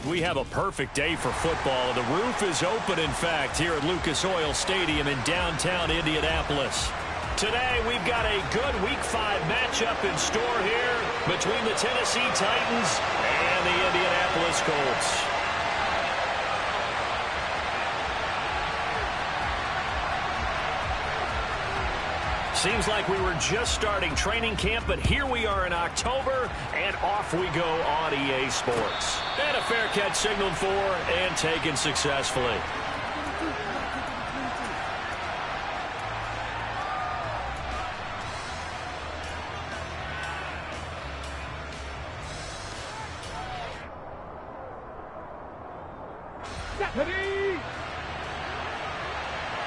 We have a perfect day for football. The roof is open, in fact, here at Lucas Oil Stadium in downtown Indianapolis. Today, we've got a good Week 5 matchup in store here between the Tennessee Titans and the Indianapolis Colts. Seems like we were just starting training camp, but here we are in October, and off we go on EA Sports. And a fair catch signaled for and taken successfully. Ready?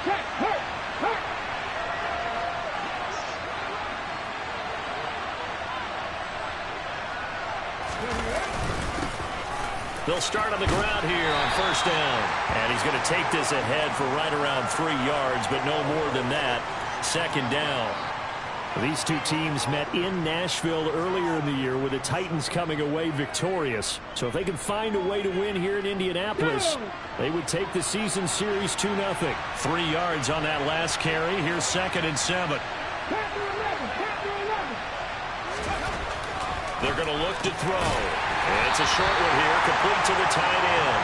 Check, hurt, hurt. They'll start on the ground here on first down. And he's going to take this ahead for right around 3 yards, but no more than that. Second down. These two teams met in Nashville earlier in the year with the Titans coming away victorious. So if they can find a way to win here in Indianapolis, they would take the season series 2-0. 3 yards on that last carry. Here's 2nd and 7. They're going to look to throw. And it's a short one here, complete to the tight end.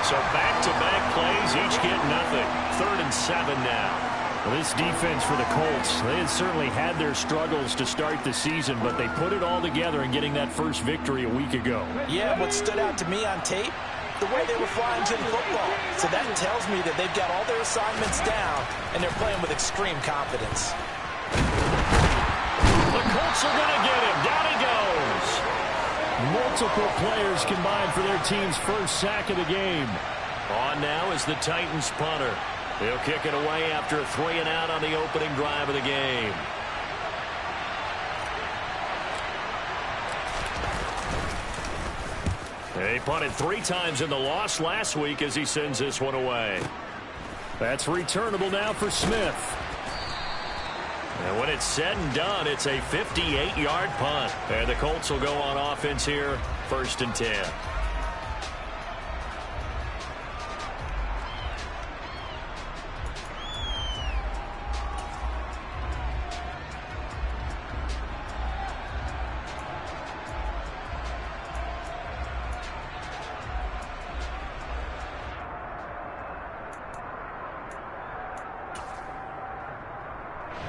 So back-to-back plays, each get nothing. 3rd and 7 now. Well, this defense for the Colts, they had certainly had their struggles to start the season, but they put it all together in getting that first victory a week ago. Yeah, what stood out to me on tape, the way they were flying to the football. So that tells me that they've got all their assignments down, and they're playing with extreme confidence. The Colts are going to get him. Down he goes. Multiple players combined for their team's first sack of the game. On now is the Titans punter. He'll kick it away after a 3-and-out on the opening drive of the game. He punted 3 times in the loss last week as he sends this one away. That's returnable now for Smith. And when it's said and done, it's a 58-yard punt. And the Colts will go on offense here, 1st and 10.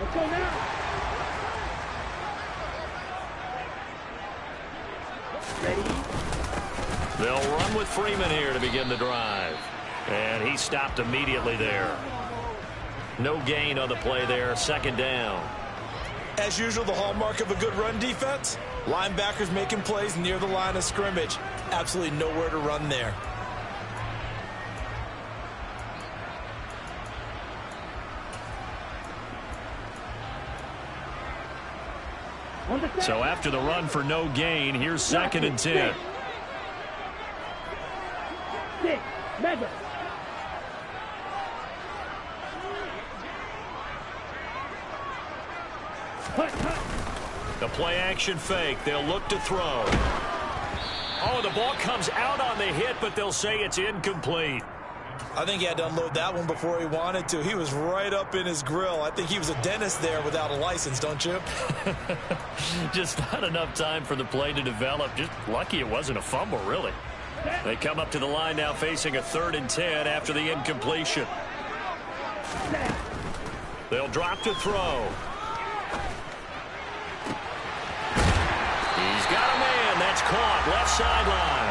Let's go now. Ready? They'll run with Freeman here to begin the drive. And he stopped immediately there. No gain on the play there. 2nd down. As usual, the hallmark of a good run defense, linebackers making plays near the line of scrimmage. Absolutely nowhere to run there. So after the run for no gain, here's 2nd and 10. 6, mega. The play action fake. They'll look to throw. Oh, the ball comes out on the hit, but they'll say it's incomplete. I think he had to unload that one before he wanted to. He was right up in his grill. I think he was a dentist there without a license, don't you? Just not enough time for the play to develop. Just lucky it wasn't a fumble, really. They come up to the line now facing a 3rd and 10 after the incompletion. They'll drop to throw. He's got a man. That's caught. Left sideline.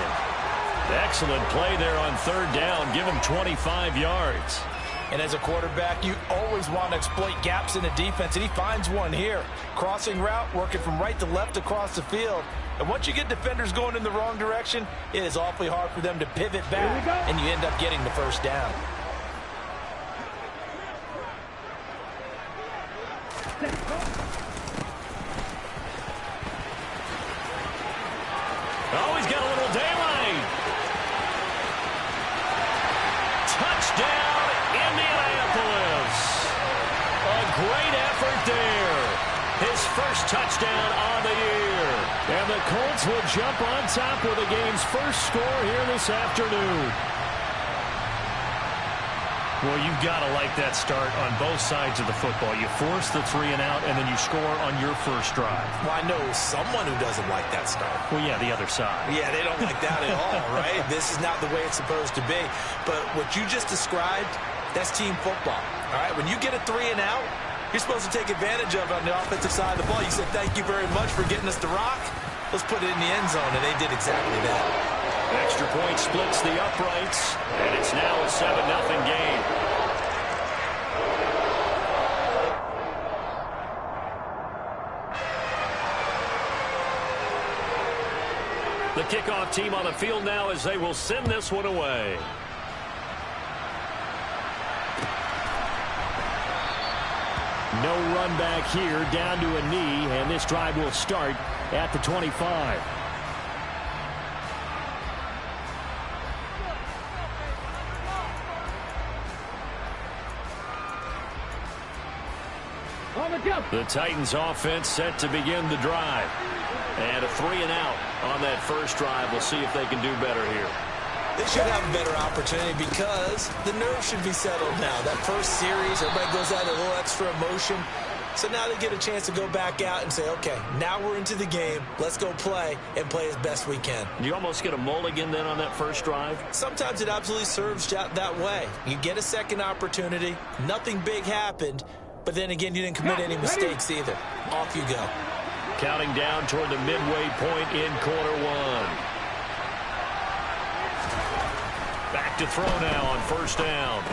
Excellent play there on 3rd down. Give him 25 yards. And as a quarterback, you always want to exploit gaps in the defense, and he finds one here. Crossing route, working from right to left across the field. And once you get defenders going in the wrong direction, it is awfully hard for them to pivot back, and you end up getting the 1st down. Oh, he's got a little daylight. Touchdown, Indianapolis. A great effort there. His first touchdown on the year. And the Colts will jump on top with the game's first score here this afternoon. Well, you've got to like that start on both sides of the football. You force the 3 and out, and then you score on your first drive. Well, I know someone who doesn't like that start. Well, yeah, the other side. Yeah, they don't like that at all, right? This is not the way it's supposed to be. But what you just described, that's team football, all right? When you get a 3 and out, you're supposed to take advantage of it on the offensive side of the ball. You said, thank you very much for getting us the rock. Let's put it in the end zone, and they did exactly that. Extra point splits the uprights, and it's now a 7-0 game. The kickoff team on the field now as they will send this one away. No run back here, down to a knee, and this drive will start at the 25. The Titans offense set to begin the drive. And a 3 and out on that first drive. We'll see if they can do better here. They should have a better opportunity because the nerves should be settled now. That first series, everybody goes out a little extra emotion. So now they get a chance to go back out and say, okay, now we're into the game. Let's go play and play as best we can. You almost get a mulligan then on that first drive? Sometimes it absolutely serves that way. You get a second opportunity. Nothing big happened. But then again, you didn't commit any mistakes either. Off you go. Counting down toward the midway point in quarter one. Back to throw now on first down.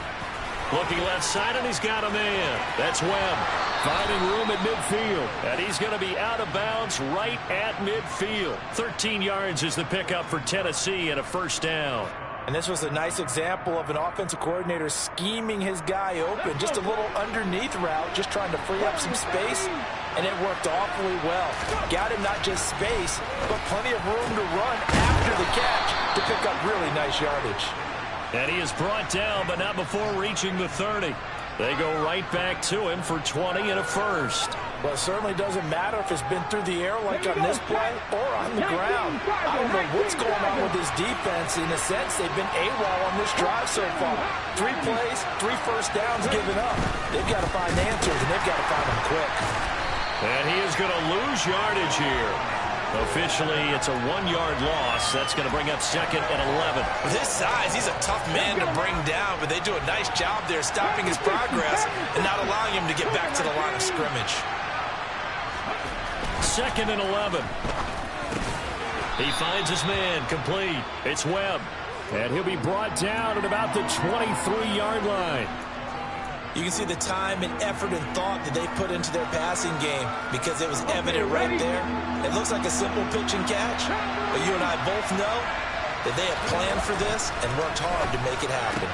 Looking left side, and he's got a man. That's Webb. Finding room at midfield. And he's going to be out of bounds right at midfield. 13 yards is the pickup for Tennessee and a first down. And this was a nice example of an offensive coordinator scheming his guy open. Just a little underneath route, just trying to free up some space. And it worked awfully well. Got him not just space, but plenty of room to run after the catch to pick up really nice yardage. And he is brought down, but not before reaching the 30. They go right back to him for 20 and a first. Well, it certainly doesn't matter if it's been through the air like on this play or on the ground. I don't know what's going on with this defense. In a sense, they've been AWOL on this drive so far. 3 plays, 3 first downs given up. They've got to find answers, and they've got to find them quick. And he is going to lose yardage here. Officially, it's a 1-yard loss. That's going to bring up second and 11. With his size, he's a tough man to bring down, but they do a nice job there stopping his progress and not allowing him to get back to the line of scrimmage. Second and 11. He finds his man complete. It's Webb. And he'll be brought down at about the 23-yard line. You can see the time and effort and thought that they put into their passing game because it was evident right there. It looks like a simple pitch and catch, but you and I both know that they have planned for this and worked hard to make it happen.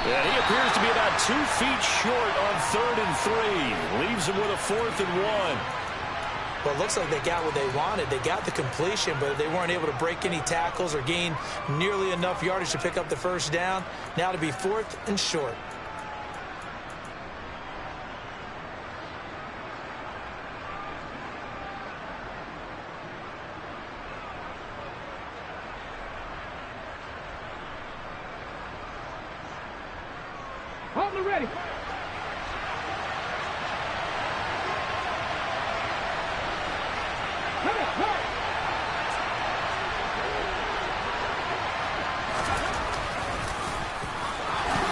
And he appears to be about 2 feet short on 3rd and 3. Leaves him with a 4th and 1. Well, it looks like they got what they wanted. They got the completion, but they weren't able to break any tackles or gain nearly enough yardage to pick up the first down. Now to be 4th and short. Hold me ready.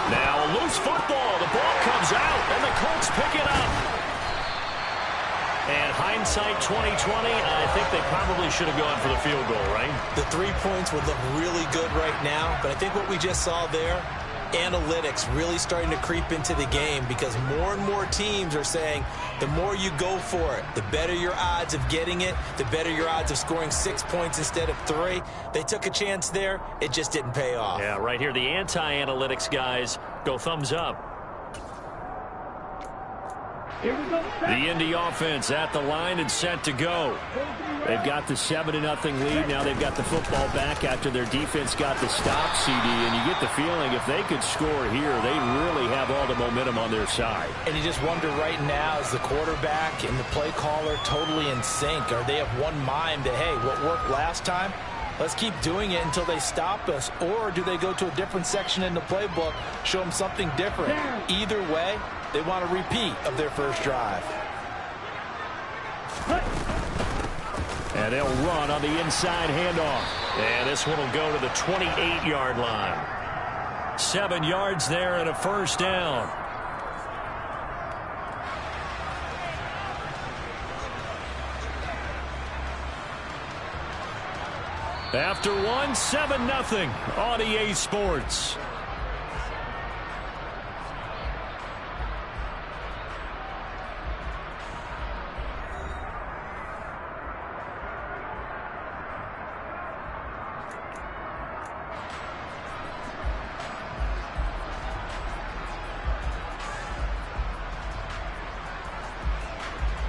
Now a loose football. The ball comes out, and the Colts pick it up. And hindsight 2020, I think they probably should have gone for the field goal, right? The 3 points would look really good right now, but I think what we just saw there, analytics really starting to creep into the game because more and more teams are saying the more you go for it, the better your odds of getting it, the better your odds of scoring 6 points instead of 3. They took a chance there. It just didn't pay off. Yeah, right here, the anti-analytics guys go thumbs up. Here we go. The Indy offense at the line and set to go. They've got the 7-0 lead. Now they've got the football back after their defense got the stop, CD. And you get the feeling if they could score here, they really have all the momentum on their side. And you just wonder right now, is the quarterback and the play caller totally in sync? Or they have one mind that, hey, what worked last time, let's keep doing it until they stop us. Or do they go to a different section in the playbook, show them something different? Either way, they want a repeat of their first drive. And they'll run on the inside handoff. And this one will go to the 28-yard line. 7 yards there and a first down. After one, 7-0 on EA Sports.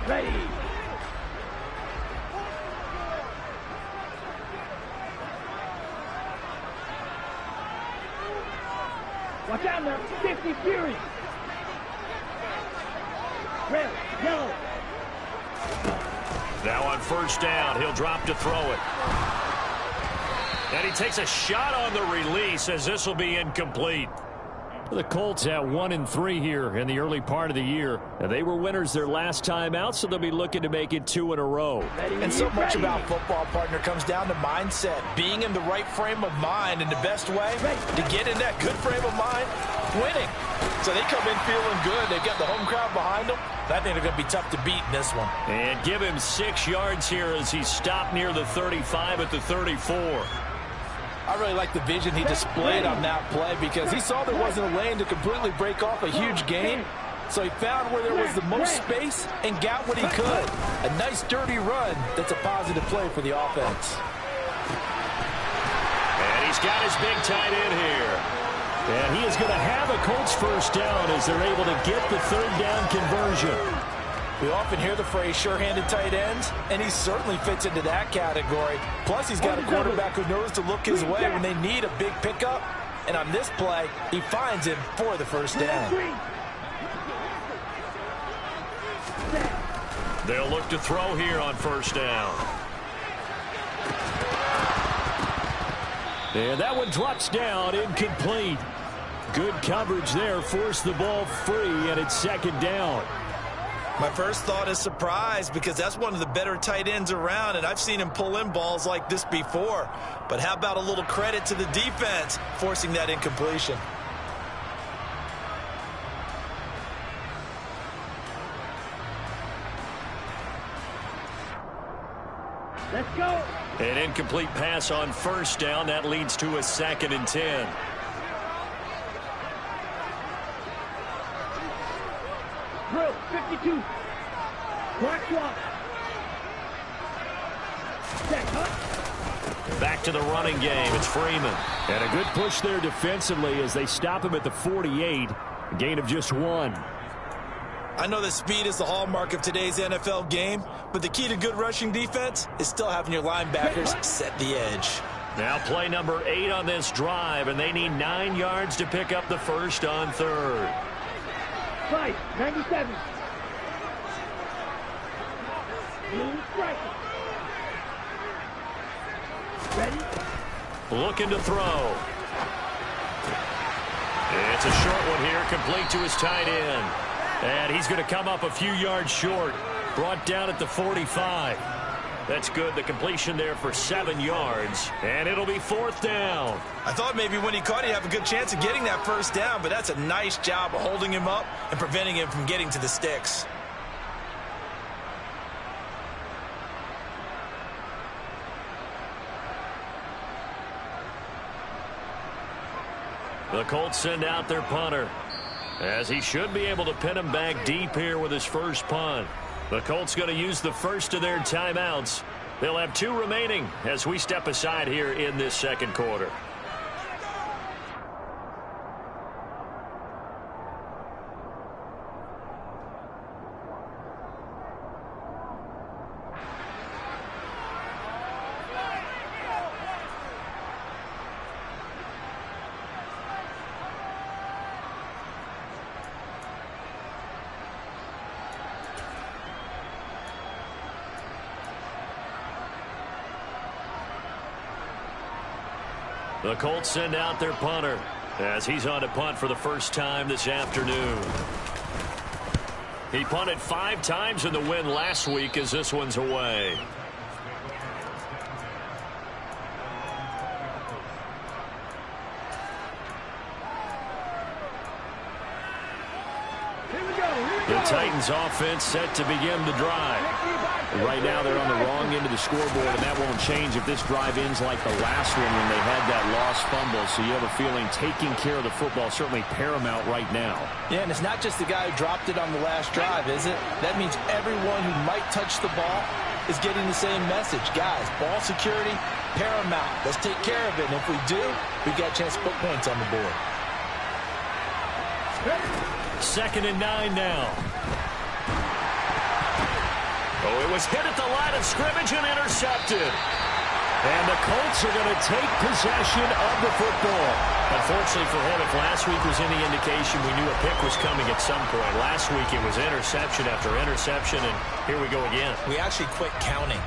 Ready. Watch out now. 50 Fury. Red, yellow. Now on first down, he'll drop to throw it. And he takes a shot on the release as this will be incomplete. The Colts at 1-3 here in the early part of the year. And they were winners their last time out, so they'll be looking to make it 2 in a row. And so much about football, partner, comes down to mindset. Being in the right frame of mind, and the best way to get in that good frame of mind, winning. So they come in feeling good. They've got the home crowd behind them. I think they're going to be tough to beat in this one. And give him 6 yards here as he stopped near the 35 at the 34. I really like the vision he displayed on that play because he saw there wasn't a lane to completely break off a huge gain. So he found where there was the most space and got what he could. A nice dirty run that's a positive play for the offense. And he's got his big tight end here. And he is going to have a Colts first down as they're able to get the third down conversion. We often hear the phrase sure-handed tight ends, and he certainly fits into that category. Plus, he's got a quarterback who knows to look his way when they need a big pickup. And on this play, he finds him for the first down. They'll look to throw here on first down. And that one drops down, incomplete. Good coverage there, forced the ball free, and it's second down. My first thought is surprise because that's one of the better tight ends around, and I've seen him pull in balls like this before. But how about a little credit to the defense forcing that incompletion? Let's go. An incomplete pass on first down. That leads to a 2nd and 10. Drill, 52. Black swap. Check, huh? Back to the running game. It's Freeman. And a good push there defensively as they stop him at the 48. A gain of just 1. I know that speed is the hallmark of today's NFL game, but the key to good rushing defense is still having your linebackers set the edge. Now play number 8 on this drive, and they need 9 yards to pick up the first on third. Right, 97. Blue striker. Ready? Looking to throw. It's a short one here, complete to his tight end. And he's going to come up a few yards short. Brought down at the 45. That's good. The completion there for 7 yards. And it'll be fourth down. I thought maybe when he caught it, he'd have a good chance of getting that first down, but that's a nice job of holding him up and preventing him from getting to the sticks. The Colts send out their punter, as he should be able to pin him back deep here with his first punt. The Colts going to use the first of their timeouts. They'll have 2 remaining as we step aside here in this second quarter. The Colts send out their punter as he's on to punt for the first time this afternoon. He punted 5 times in the win last week as this one's away. The Titans offense set to begin the drive. Right now they're on the wrong end of the scoreboard, and that won't change if this drive ends like the last one when they had that lost fumble. So you have a feeling taking care of the football certainly paramount right now. Yeah, and it's not just the guy who dropped it on the last drive, is it? That means everyone who might touch the ball is getting the same message. Guys, ball security, paramount. Let's take care of it, and if we do, we've got a chance to put points on the board. 2nd and 9 now. Oh, it was hit at the line of scrimmage and intercepted. And the Colts are going to take possession of the football. Unfortunately for him, if last week was any indication, we knew a pick was coming at some point. Last week it was interception after interception, and here we go again. We actually quit counting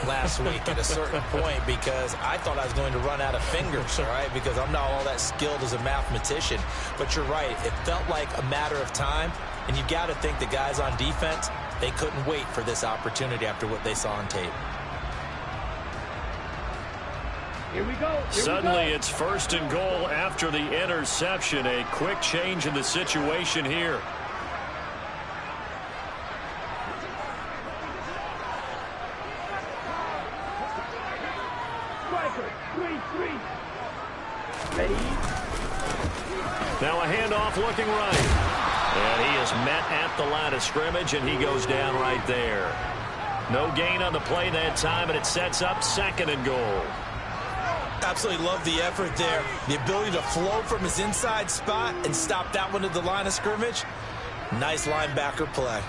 last week at a certain point because I thought I was going to run out of fingers, all right, because I'm not all that skilled as a mathematician. But you're right. It felt like a matter of time, and you've got to think the guys on defense, they couldn't wait for this opportunity after what they saw on tape. Here we go. Suddenly it's 1st and goal after the interception. A quick change in the situation here. Striker, 3-3. Ready? Now a handoff looking right. And he is met at the line of scrimmage, and he goes down right there. No gain on the play that time, and it sets up 2nd and goal. Absolutely love the effort there. The ability to flow from his inside spot and stop that one at the line of scrimmage. Nice linebacker play.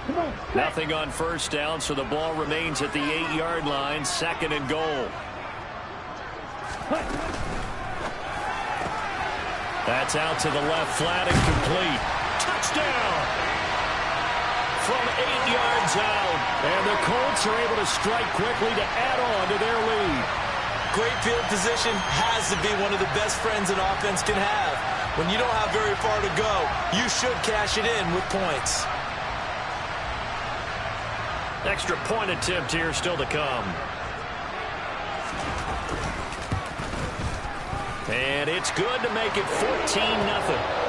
Come on. Nothing on 1st down, so the ball remains at the 8-yard line. 2nd and goal. That's out to the left, flat and complete. Touchdown! From 8 yards out. And the Colts are able to strike quickly to add on to their lead. Great field position has to be one of the best friends an offense can have. When you don't have very far to go, you should cash it in with points. Extra point attempt here still to come. And it's good to make it 14-0.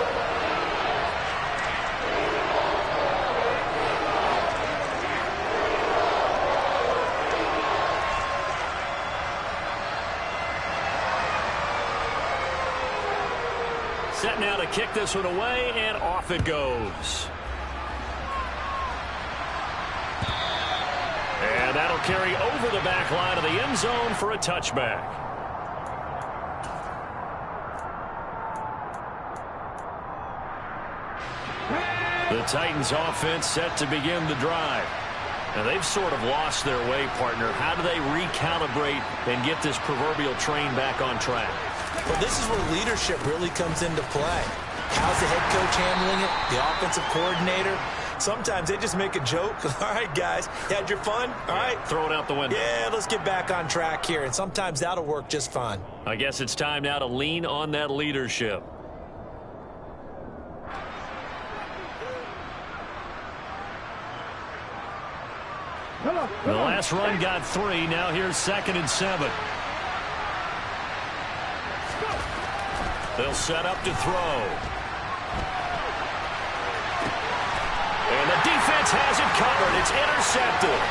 Set now to kick this one away, and off it goes. And that'll carry over the back line of the end zone for a touchback. The Titans offense set to begin the drive. Now they've sort of lost their way, partner. How do they recalibrate and get this proverbial train back on track? Well, this is where leadership really comes into play. How's the head coach handling it? The offensive coordinator? Sometimes they just make a joke. All right, guys, you had your fun? All right. Throw it out the window. Yeah, let's get back on track here. And sometimes that'll work just fine. I guess it's time now to lean on that leadership. The last run got 3. Now here's 2nd and 7. They'll set up to throw. And the defense has it covered. It's intercepted.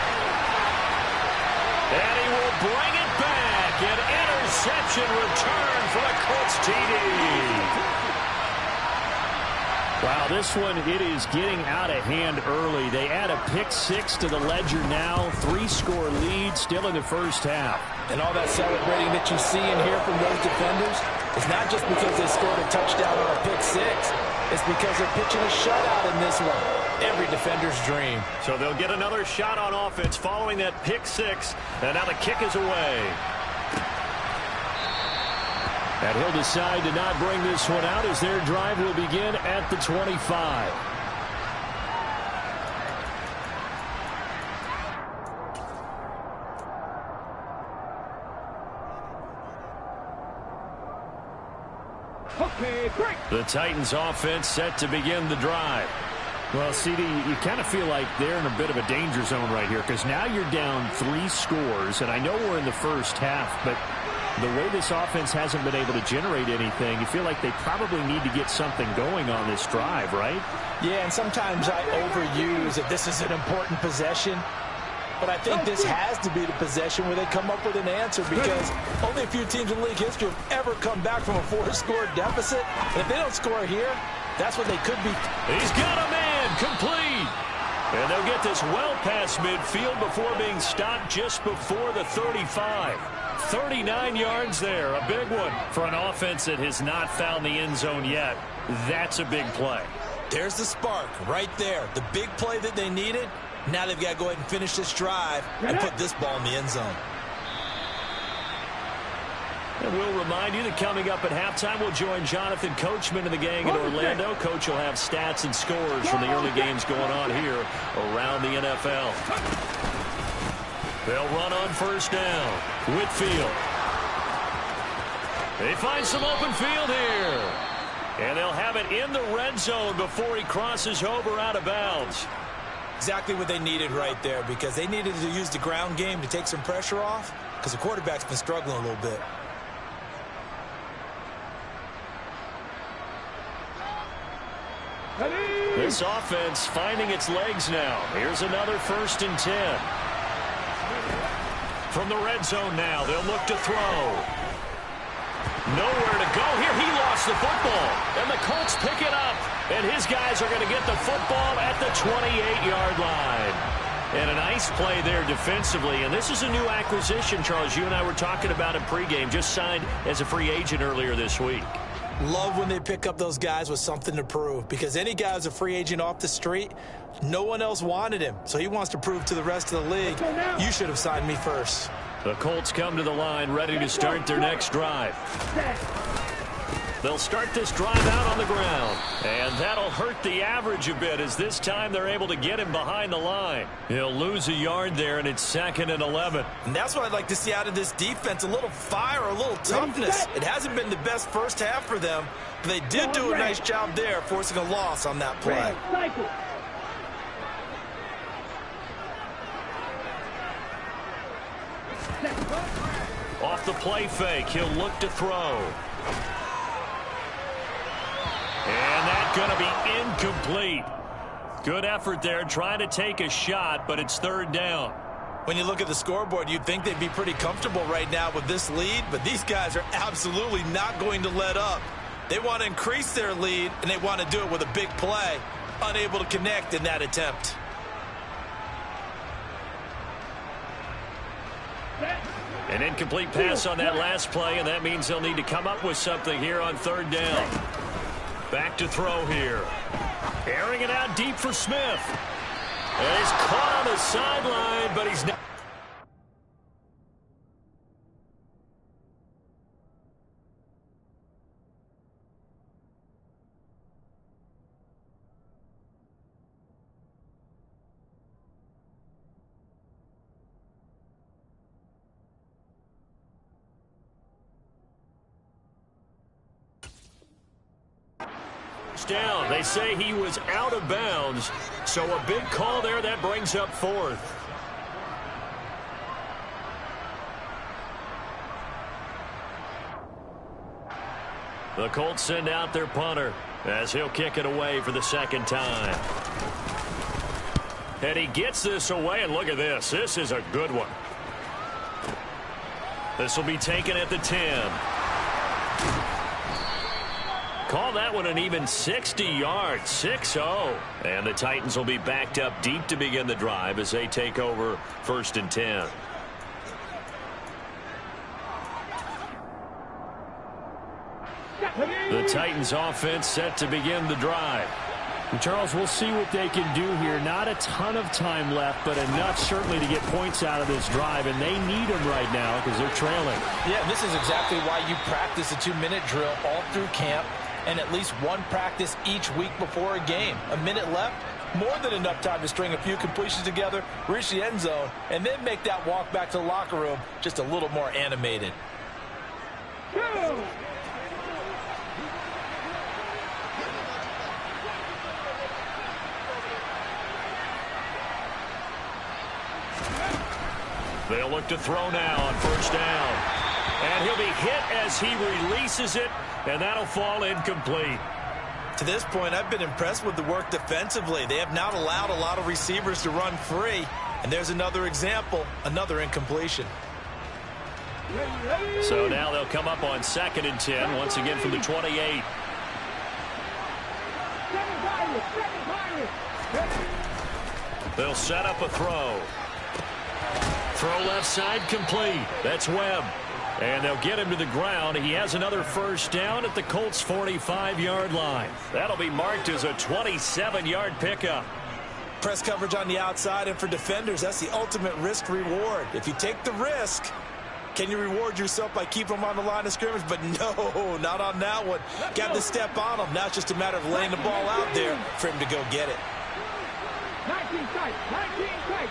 And he will bring it back. An interception return for the Colts TD. Wow, this one, it is getting out of hand early. They add a pick-6 to the ledger now. 3-score lead still in the first half. And all that celebrating that you see and hear from those defenders is not just because they scored a touchdown on a pick-6. It's because they're pitching a shutout in this one. Every defender's dream. So they'll get another shot on offense following that pick-6. And now the kick is away. And he'll decide to not bring this one out as their drive will begin at the 25. Okay, break. The Titans offense set to begin the drive. Well, CD, you kind of feel like they're in a bit of a danger zone right here because now you're down 3 scores, and I know we're in the first half, but the way this offense hasn't been able to generate anything, you feel like they probably need to get something going on this drive, right? Yeah, and sometimes I overuse that this is an important possession. But I think this has to be the possession where they come up with an answer because only a few teams in league history have ever come back from a 4-score deficit. And if they don't score here, that's what they could be. He's got a man complete. And they'll get this well past midfield before being stopped just before the 35. 39 yards there, a big one for an offense that has not found the end zone yet. That's a big play. There's the spark right there. The big play that they needed. Now they've got to go ahead and finish this drive and put this ball in the end zone. And we'll remind you that coming up at halftime, we'll join Jonathan Coachman and the gang in Orlando. Coach will have stats and scores from the early games going on here around the NFL. They'll run on first down. Whitfield. They find some open field here. And they'll have it in the red zone before he crosses over out of bounds. Exactly what they needed right there because they needed to use the ground game to take some pressure off because the quarterback's been struggling a little bit. This offense finding its legs now. Here's another 1st and 10. From the red zone now, they'll look to throw. Nowhere to go here. He lost the football. And the Colts pick it up. And his guys are going to get the football at the 28-yard line. And a nice play there defensively. And this is a new acquisition, Charles. You and I were talking about it pregame. Just signed as a free agent earlier this week. Love when they pick up those guys with something to prove. Because any guy who's a free agent off the street, no one else wanted him. So he wants to prove to the rest of the league, you should have signed me first. The Colts come to the line ready to start their next drive. They'll start this drive out on the ground. And that'll hurt the average a bit as this time they're able to get him behind the line. He'll lose a yard there, and it's 2nd and 11. And that's what I'd like to see out of this defense, a little fire, a little toughness. It hasn't been the best first half for them, but they did do a nice job there forcing a loss on that play. Off the play fake, he'll look to throw. And that's going to be incomplete. Good effort there, trying to take a shot, but it's 3rd down. When you look at the scoreboard, you'd think they'd be pretty comfortable right now with this lead, but these guys are absolutely not going to let up. They want to increase their lead, and they want to do it with a big play. Unable to connect in that attempt. An incomplete pass on that last play, and that means they'll need to come up with something here on 3rd down. Back to throw here. Airing it out deep for Smith. And he's caught on the sideline, but he's not. Down. They say he was out of bounds, so a big call there that brings up 4th. The Colts send out their punter as he'll kick it away for the 2nd time. And he gets this away, and look at this. This is a good one. This will be taken at the 10. Call that one an even 60 yards, 6-0. And the Titans will be backed up deep to begin the drive as they take over 1st and 10. The Titans offense set to begin the drive. Charles, we'll see what they can do here. Not a ton of time left, but enough certainly to get points out of this drive, and they need them right now because they're trailing. Yeah, this is exactly why you practice a 2-minute drill all through camp and at least one practice each week before a game. A minute left, more than enough time to string a few completions together, reach the end zone, and then make that walk back to the locker room just a little more animated. They'll look to throw now on first down. And he'll be hit as he releases it, and that'll fall incomplete. To this point, I've been impressed with the work defensively. They have not allowed a lot of receivers to run free. And there's another example, another incompletion. So now they'll come up on 2nd and 10, once again from the 28. They'll set up a throw. Throw left side complete. That's Webb. And they'll get him to the ground. He has another first down at the Colts' 45-yard line. That'll be marked as a 27-yard pickup. Press coverage on the outside, and for defenders, that's the ultimate risk-reward. If you take the risk, can you reward yourself by keeping them on the line of scrimmage? But no, not on that one. Got to step on them. Now it's just a matter of laying the ball out there for him to go get it. 19 tight, 19 tight.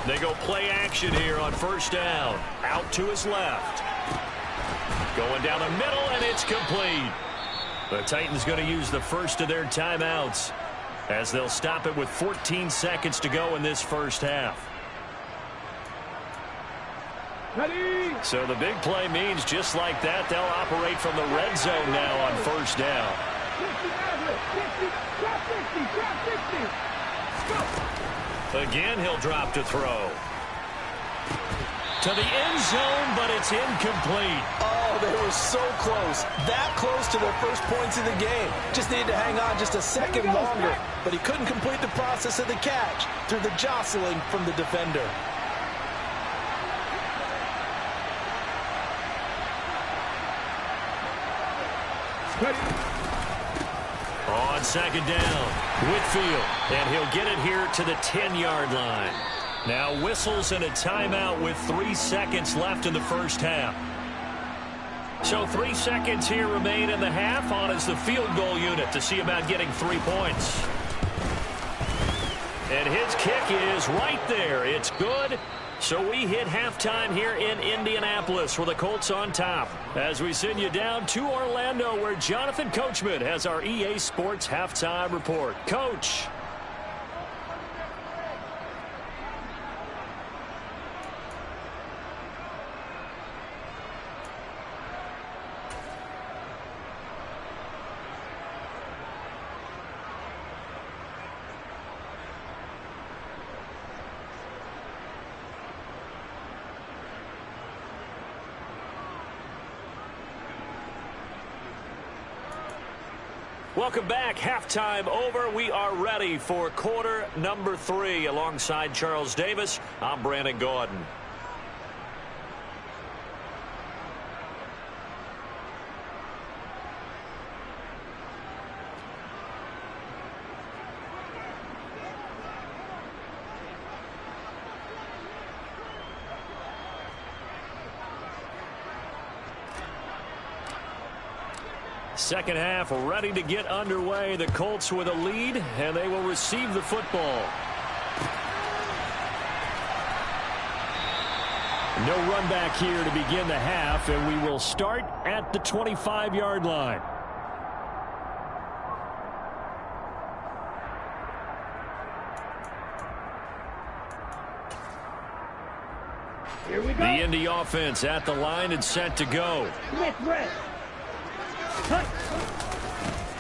They go play action here on first down. Out to his left. Going down the middle, and it's complete. The Titans going to use the first of their timeouts as they'll stop it with 14 seconds to go in this first half. Ready. So the big play means just like that, they'll operate from the red zone now on first down. 50, drop 60, drop 60. Again, he'll drop to throw. To the end zone, but it's incomplete. Oh, they were so close. That close to their first points of the game. Just needed to hang on just a second longer. But he couldn't complete the process of the catch through the jostling from the defender. On 2nd down, Whitfield, and he'll get it here to the 10-yard line. Now whistles and a timeout with 3 seconds left in the first half. So 3 seconds here remain in the half. On is the field goal unit to see about getting 3 points. And his kick is right there. It's good. So we hit halftime here in Indianapolis with the Colts on top. As we send you down to Orlando, where Jonathan Coachman has our EA Sports halftime report. Coach. Welcome back. Halftime over. We are ready for quarter number 3. Alongside Charles Davis, I'm Brandon Gaudin. Second half ready to get underway. The Colts with a lead, and they will receive the football. No run back here to begin the half, and we will start at the 25-yard line. Here we go. The Indy offense at the line and set to go. Smith red.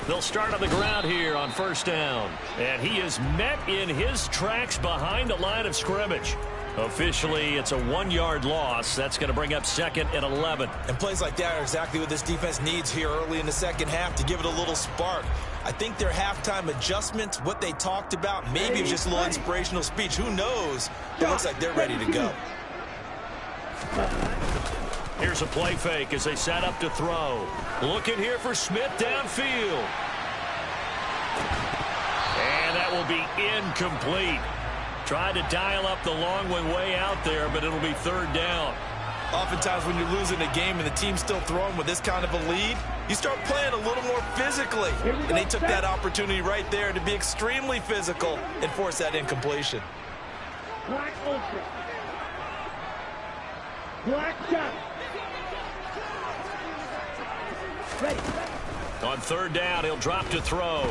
They'll start on the ground here on first down. And he is met in his tracks behind the line of scrimmage. Officially, it's a 1-yard loss. That's going to bring up 2nd and 11. And plays like that are exactly what this defense needs here early in the second half to give it a little spark. I think their halftime adjustments, what they talked about, maybe it was just a little inspirational speech. Who knows? It looks like they're ready to go. Here's a play fake as they set up to throw. Looking here for Smith downfield. And that will be incomplete. Tried to dial up the long one way out there, but it'll be 3rd down. Oftentimes when you're losing a game and the team's still throwing with this kind of a lead, you start playing a little more physically. And they took that opportunity right there to be extremely physical and force that incompletion. Black ultra. Black shot. Ready. On 3rd down, he'll drop to throw.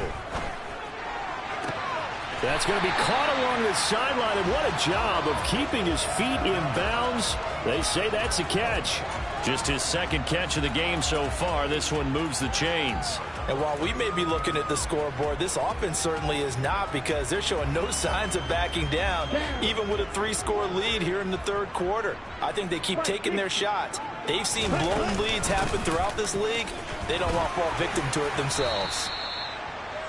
That's going to be caught along the sideline, and what a job of keeping his feet in bounds. They say that's a catch. Just his second catch of the game so far. This one moves the chains. And while we may be looking at the scoreboard, this offense certainly is not, because they're showing no signs of backing down, even with a 3-score lead here in the third quarter. I think they keep taking their shots. They've seen blown leads happen throughout this league. They don't want to fall victim to it themselves.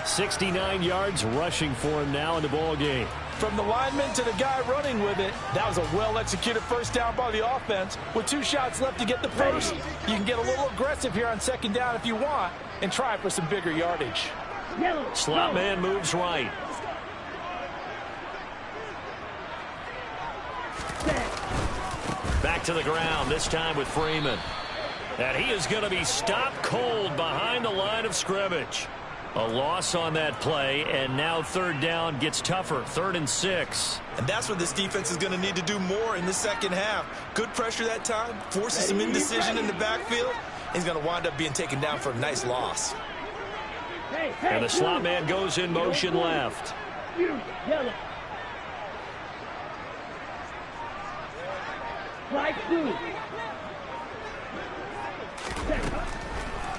69 yards rushing for him now in the ball game. From the lineman to the guy running with it, that was a well-executed first down by the offense. With 2 shots left to get the first, you can get a little aggressive here on second down if you want and try for some bigger yardage. Slot man moves right. Back to the ground, this time with Freeman. And he is going to be stopped cold behind the line of scrimmage. A loss on that play, and now third down gets tougher. 3rd and 6. And that's what this defense is going to need to do more in the second half. Good pressure that time, forces some indecision in the backfield. He's going to wind up being taken down for a nice loss. And the slot man goes in motion left.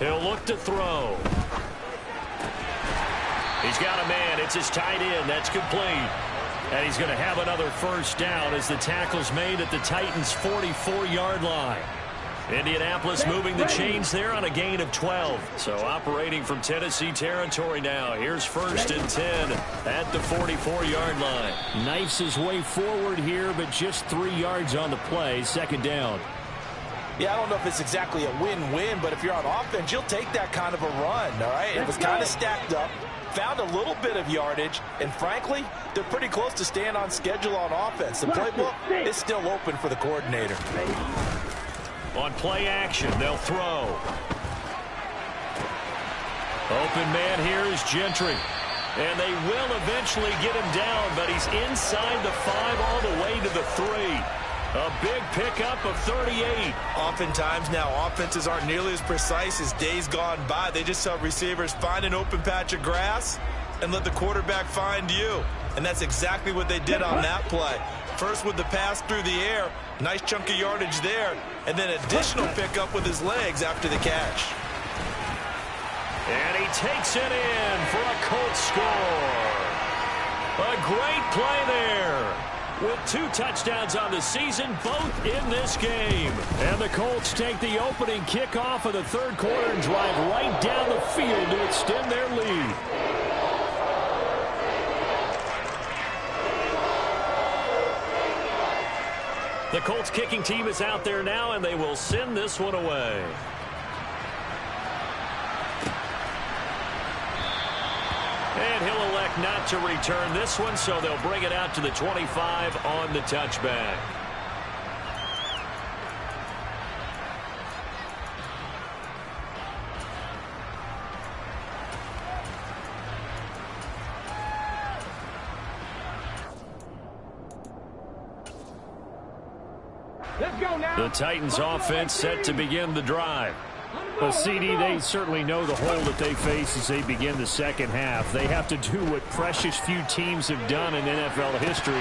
He'll look to throw. He's got a man. It's his tight end. That's complete. And he's going to have another first down as the tackle's made at the Titans' 44-yard line. Indianapolis moving the chains there on a gain of 12. So operating from Tennessee territory now. Here's 1st and 10 at the 44-yard line. Knifes his way forward here, but just 3 yards on the play. 2nd down. Yeah, I don't know if it's exactly a win-win, but if you're on offense, you'll take that kind of a run, all right? It was kind of stacked up. Found a little bit of yardage, and frankly, they're pretty close to staying on schedule on offense. The playbook is still open for the coordinator. On play action, they'll throw. Open man here is Gentry. And they will eventually get him down, but he's inside the 5 all the way to the 3. A big pickup of 38. Oftentimes now, offenses aren't nearly as precise as days gone by. They just tell receivers, find an open patch of grass and let the quarterback find you. And that's exactly what they did on that play. First with the pass through the air, nice chunk of yardage there, and then additional pickup with his legs after the catch. And he takes it in for a Colts score. A great play there. With 2 touchdowns on the season, both in this game. And the Colts take the opening kickoff of the third quarter and drive right down the field to extend their lead. The Colts kicking team is out there now, and they will send this one away. And he'll elect not to return this one, so they'll bring it out to the 25 on the touchback. The Titans offense set to begin the drive. Well, CD, they certainly know the hole that they face as they begin the second half. They have to do what precious few teams have done in NFL history.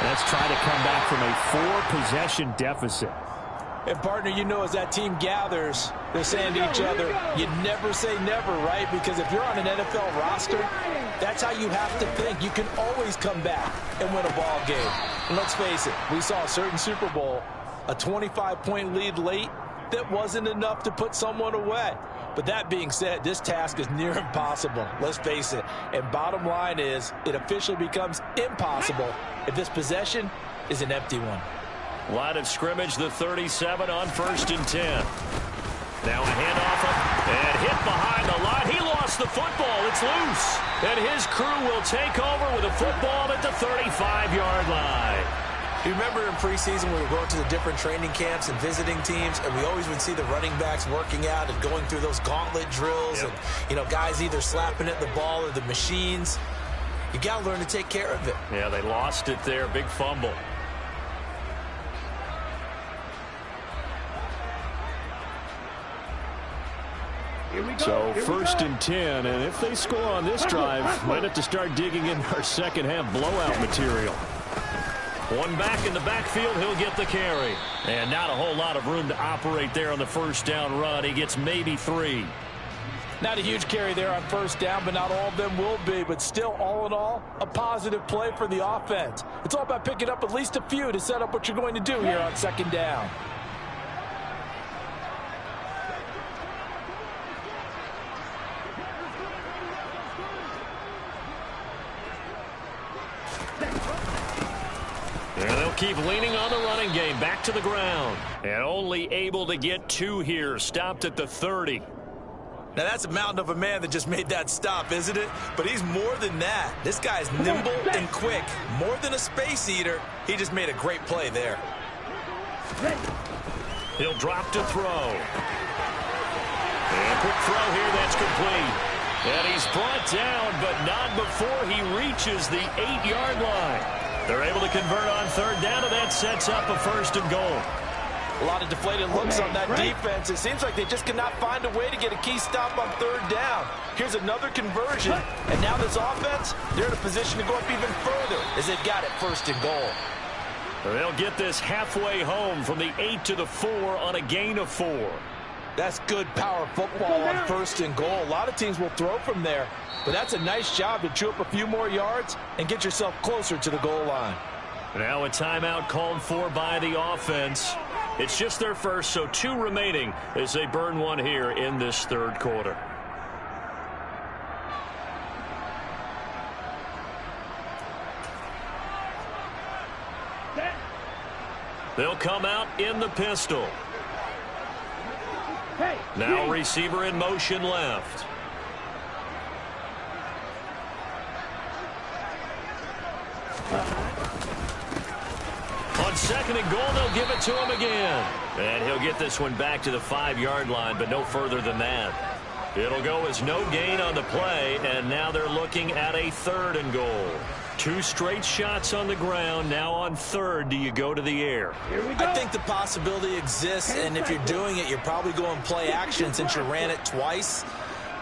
That's try to come back from a 4-possession deficit. And, partner, you know, as that team gathers, they're saying to each other, you never say never, right? Because if you're on an NFL roster, that's how you have to think. You can always come back and win a ball game. And let's face it, we saw a certain Super Bowl, a 25-point lead late, that wasn't enough to put someone away. But that being said, this task is near impossible. Let's face it. And bottom line is, it officially becomes impossible if this possession is an empty one. Line of scrimmage, the 37 on 1st and 10. Now a handoff and hit behind the line. He lost the football. It's loose. And his crew will take over with a football at the 35-yard line. You remember in preseason we were going to the different training camps and visiting teams, and we always would see the running backs working out and going through those gauntlet drills, and, you know, guys either slapping at the ball or the machines. You got to learn to take care of it. Yeah, they lost it there. Big fumble. So first and 10, and if they score on this drive, might have to start digging in our second half blowout material. One back in the backfield, he'll get the carry. And not a whole lot of room to operate there on the first down run. He gets maybe 3. Not a huge carry there on first down, but not all of them will be. But still, all in all, a positive play for the offense. It's all about picking up at least a few to set up what you're going to do here on second down. And they'll keep leaning on the running game. Back to the ground. And only able to get 2 here. Stopped at the 30. Now, that's a mountain of a man that just made that stop, isn't it? But he's more than that. This guy is nimble and quick. More than a space eater. He just made a great play there. He'll drop to throw. And quick throw here. That's complete. And he's brought down, but not before he reaches the 8-yard line. They're able to convert on third down, and that sets up a first and goal. A lot of deflated looks on that defense. It seems like they just cannot find a way to get a key stop on third down. Here's another conversion, and now this offense, they're in a position to go up even further as they've got it first and goal. They'll get this halfway home from the 8 to the 4 on a gain of 4. That's good power football on first and goal. A lot of teams will throw from there, but that's a nice job to chew up a few more yards and get yourself closer to the goal line. Now a timeout called for by the offense. It's just their first, so 2 remaining as they burn one here in this third quarter. They'll come out in the pistol. Now receiver in motion left. On second and goal, they'll give it to him again. And he'll get this one back to the 5-yard line, but no further than that. It'll go as no gain on the play, and now they're looking at a third and goal. 2 straight shots on the ground. Now on third, do you go to the air? I think the possibility exists, and if you're doing it, you're probably going play action since you ran it twice.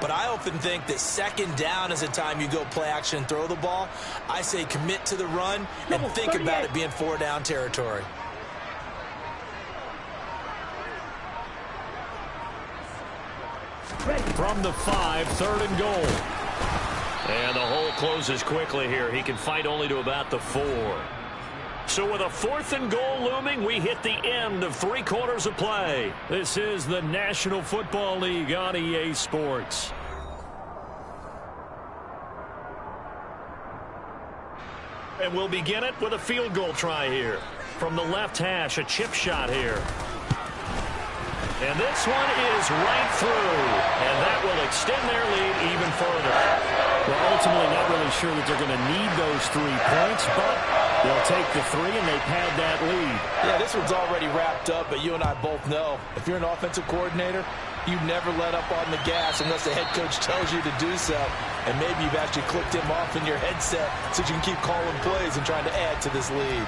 But I often think that second down is the time you go play action and throw the ball. I say commit to the run and think about it being 4-down territory. From the 5, third and goal. And the hole closes quickly here. He can fight only to about the 4. So with a 4th and goal looming, we hit the end of 3 quarters of play. This is the National Football League on EA Sports. And we'll begin it with a field goal try here. From the left hash, a chip shot here. And this one is right through. And that will extend their lead even further. Well, ultimately not really sure that they're going to need those 3 points, but they'll take the 3 and they pad that lead. Yeah, this one's already wrapped up, but you and I both know if you're an offensive coordinator, you never let up on the gas unless the head coach tells you to do so. And maybe you've actually clicked him off in your headset so you can keep calling plays and trying to add to this lead.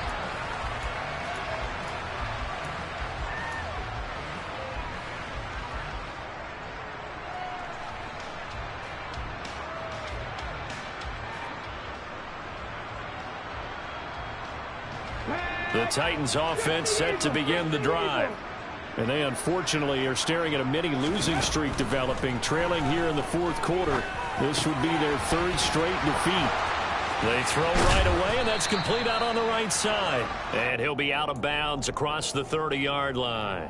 The Titans offense set to begin the drive. And they unfortunately are staring at a mini losing streak developing, trailing here in the 4th quarter. This would be their 3rd straight defeat. They throw right away, and that's complete out on the right side. And he'll be out of bounds across the 30-yard line.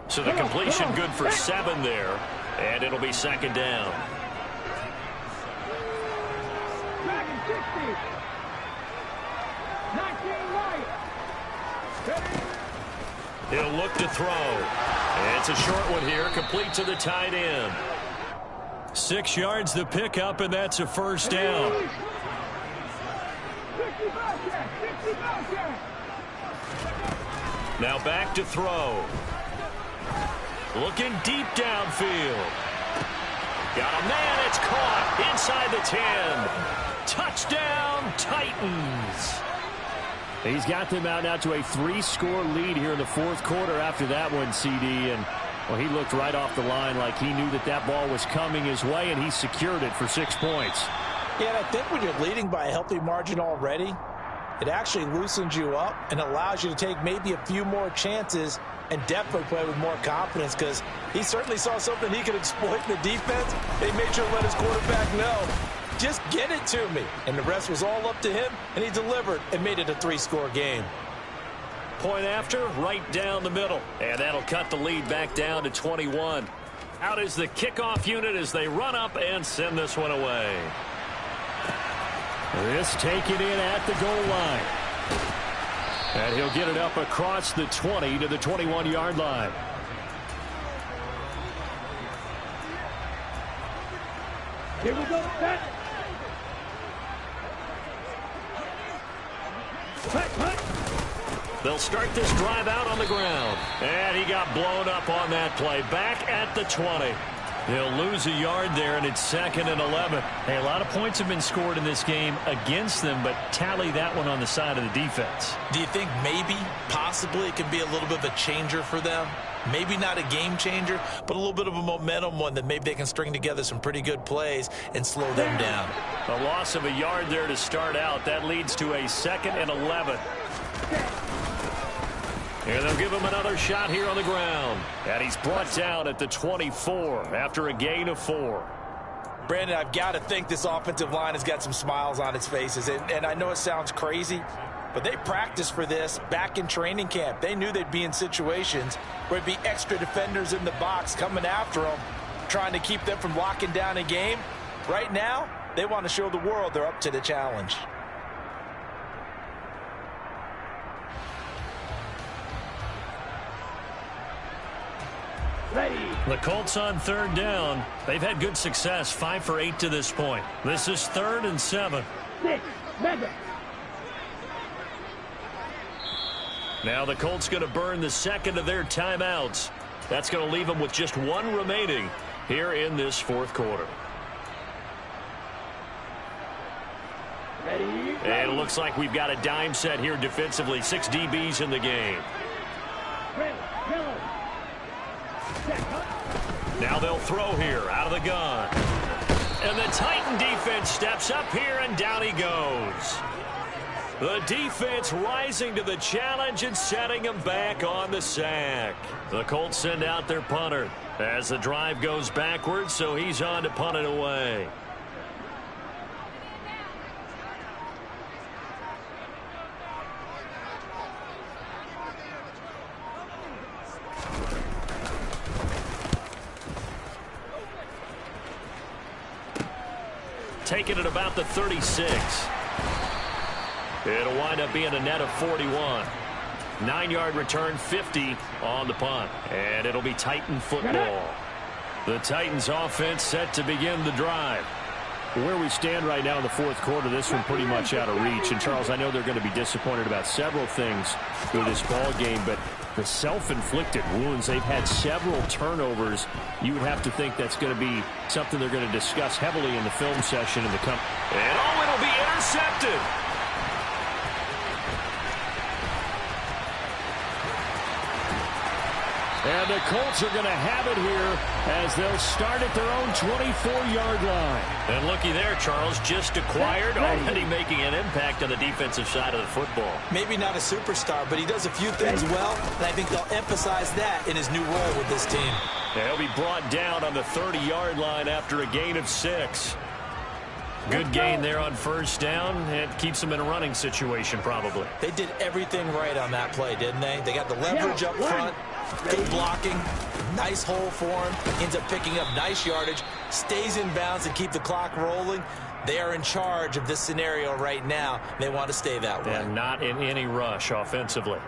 So the completion good for 7 there, and it'll be second down. He'll look to throw. And it's a short one here, complete to the tight end. 6 yards the pickup, and that's a first down. Now back to throw. Looking deep downfield. Got a man, it's caught inside the 10. Touchdown, Titans. He's got them out now to a 3-score lead here in the 4th quarter after that one, CD. And Well, he looked right off the line like he knew that that ball was coming his way, and he secured it for 6 points. Yeah, and I think when you're leading by a healthy margin already, it actually loosens you up and allows you to take maybe a few more chances and definitely play with more confidence, because he certainly saw something he could exploit in the defense. They made sure to let his quarterback know, just get it to me. And the rest was all up to him, and he delivered and made it a 3-score game. Point after, right down the middle. And that'll cut the lead back down to 21. Out is the kickoff unit as they run up and send this one away. This taken in at the goal line. And he'll get it up across the 20 to the 21-yard line. Here we go. Set. Cut. They'll start this drive out on the ground. And he got blown up on that play. Back at the 20. They'll lose a yard there, and it's 2nd and 11. Hey, a lot of points have been scored in this game against them, but tally that one on the side of the defense. Do you think maybe, possibly, it could be a little bit of a changer for them? Maybe not a game changer, but a little bit of a momentum one that maybe they can string together some pretty good plays and slow them down. A loss of a yard there to start out. That leads to a 2nd and 11. And they'll give him another shot here on the ground. And he's brought down at the 24 after a gain of 4. Brandon, I've got to think this offensive line has got some smiles on its faces. And I know it sounds crazy, but they practiced for this back in training camp. They knew they'd be in situations where it'd be extra defenders in the box coming after them, trying to keep them from locking down a game. Right now, they want to show the world they're up to the challenge. Ready. The Colts on 3rd down. They've had good success, 5 for 8 to this point. This is 3rd and 7. 6. Mega. Now the Colts going to burn the 2nd of their timeouts. That's going to leave them with just 1 remaining here in this 4th quarter. Ready. And it looks like we've got a dime set here defensively. 6 DBs in the game. Red. Yellow. Now they'll throw here out of the gun. And the Titan defense steps up here, and down he goes. The defense rising to the challenge and setting him back on the sack. The Colts send out their punter as the drive goes backwards, so he's on to punt it away. Taking it about the 36. It'll wind up being a net of 41. 9-yard return, 50 on the punt. And it'll be Titan football. The Titans offense set to begin the drive. Where we stand right now in the 4th quarter, this one pretty much out of reach. And, Charles, I know they're going to be disappointed about several things with this ball game, but the self-inflicted wounds, they've had several turnovers. You would have to think that's going to be something they're going to discuss heavily in the film session in the company. And it'll be intercepted. And the Colts are going to have it here as they'll start at their own 24-yard line. And looky there, Charles, just acquired, already making an impact on the defensive side of the football. Maybe not a superstar, but he does a few things well, and I think they'll emphasize that in his new role with this team. And he'll be brought down on the 30-yard line after a gain of 6. Good gain there on 1st down. It keeps them in a running situation, probably. They did everything right on that play, didn't they? They got the leverage up front, good blocking, nice hole for him, ends up picking up nice yardage, stays in bounds and keep the clock rolling. They are in charge of this scenario right now. They want to stay that way. And not in any rush offensively.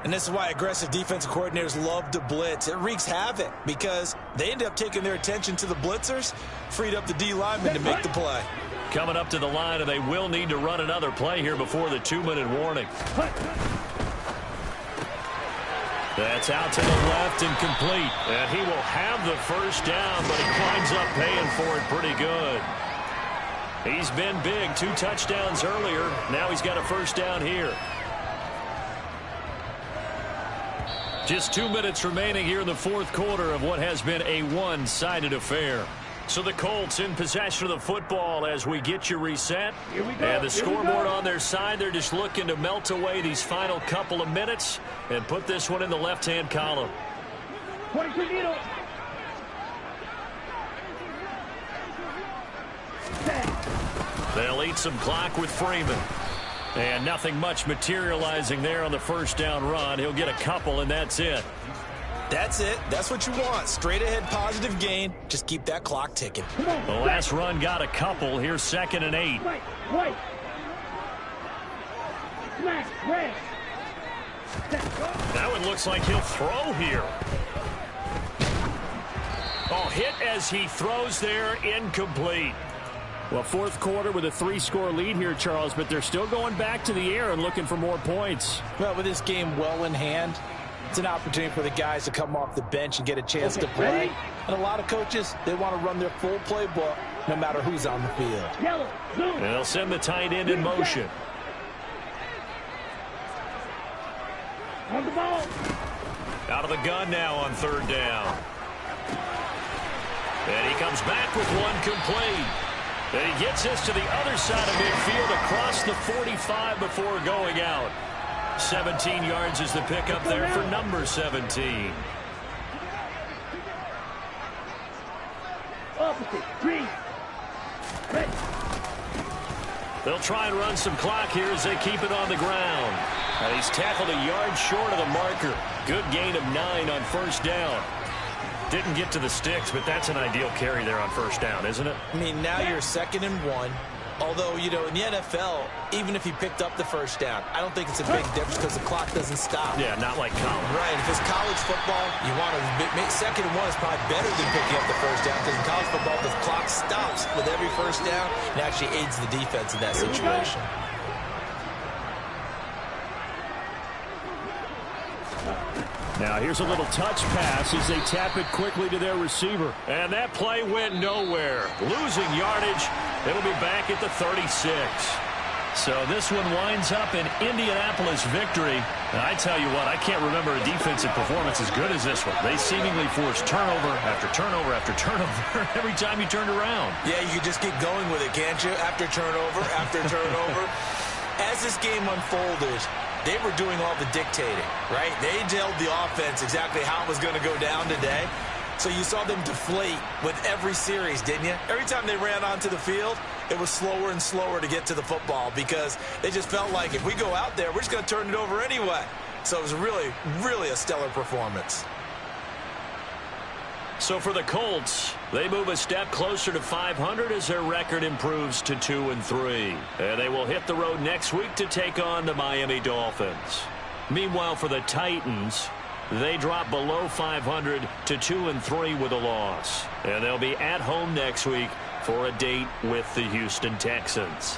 And this is why aggressive defensive coordinators love to blitz. It wreaks havoc because they end up taking their attention to the blitzers, freed up the D linemen to make the play. Coming up to the line, and they will need to run another play here before the 2-minute warning. That's out to the left and complete. And he will have the 1st down, but he winds up paying for it pretty good. He's been big. 2 touchdowns earlier. Now he's got a 1st down here. Just 2 minutes remaining here in the fourth quarter of what has been a one-sided affair. So the Colts in possession of the football as we get you reset. Here we go. And the scoreboard on their side, they're just looking to melt away these final couple of minutes and put this one in the left-hand column. 22 needle. They'll eat some clock with Freeman. And nothing much materializing there on the first down run. He'll get a couple, and that's it. That's it. That's what you want. Straight ahead positive gain. Just keep that clock ticking. The last run got a couple. Here's 2nd and 8. White. Smack. Red. That one looks like he'll throw here. Oh, hit as he throws there, incomplete. Well, fourth quarter with a 3-score lead here, Charles, but they're still going back to the air and looking for more points. Well, with this game well in hand, it's an opportunity for the guys to come off the bench and get a chance to play. Ready? And a lot of coaches, they want to run their full playbook no matter who's on the field. Yellow. Blue. And they'll send the tight end in motion. On the ball. Out of the gun now on 3rd down. And he comes back with one complete. And he gets this to the other side of midfield across the 45 before going out. 17 yards is the pickup there for number 17. Opposite. Green. Red. They'll try and run some clock here as they keep it on the ground. And he's tackled a yard short of the marker. Good gain of 9 on first down. Didn't get to the sticks, but that's an ideal carry there on first down, isn't it? I mean, now you're 2nd and 1. Although, you know, in the NFL, even if he picked up the first down, I don't think it's a big difference because the clock doesn't stop. Yeah, not like college. Right. If it's college football, you want to make 2nd and 1 is probably better than picking up the first down because in college football, the clock stops with every first down and actually aids the defense in that situation. Now here's a little touch pass as they tap it quickly to their receiver. And that play went nowhere. Losing yardage. It'll be back at the 36. So this one winds up an Indianapolis victory. And I tell you what, I can't remember a defensive performance as good as this one. They seemingly forced turnover after turnover after turnover every time you turned around. Yeah, you can just keep going with it, can't you? After turnover. As this game unfolded, they were doing all the dictating, right? They told the offense exactly how it was going to go down today. So you saw them deflate with every series, didn't you? Every time they ran onto the field, it was slower and slower to get to the football because they just felt like if we go out there, we're just going to turn it over anyway. So it was really, really a stellar performance. So for the Colts, they move a step closer to 500 as their record improves to 2-3. And they will hit the road next week to take on the Miami Dolphins. Meanwhile, for the Titans, they drop below 500 to 2-3 with a loss. And they'll be at home next week for a date with the Houston Texans.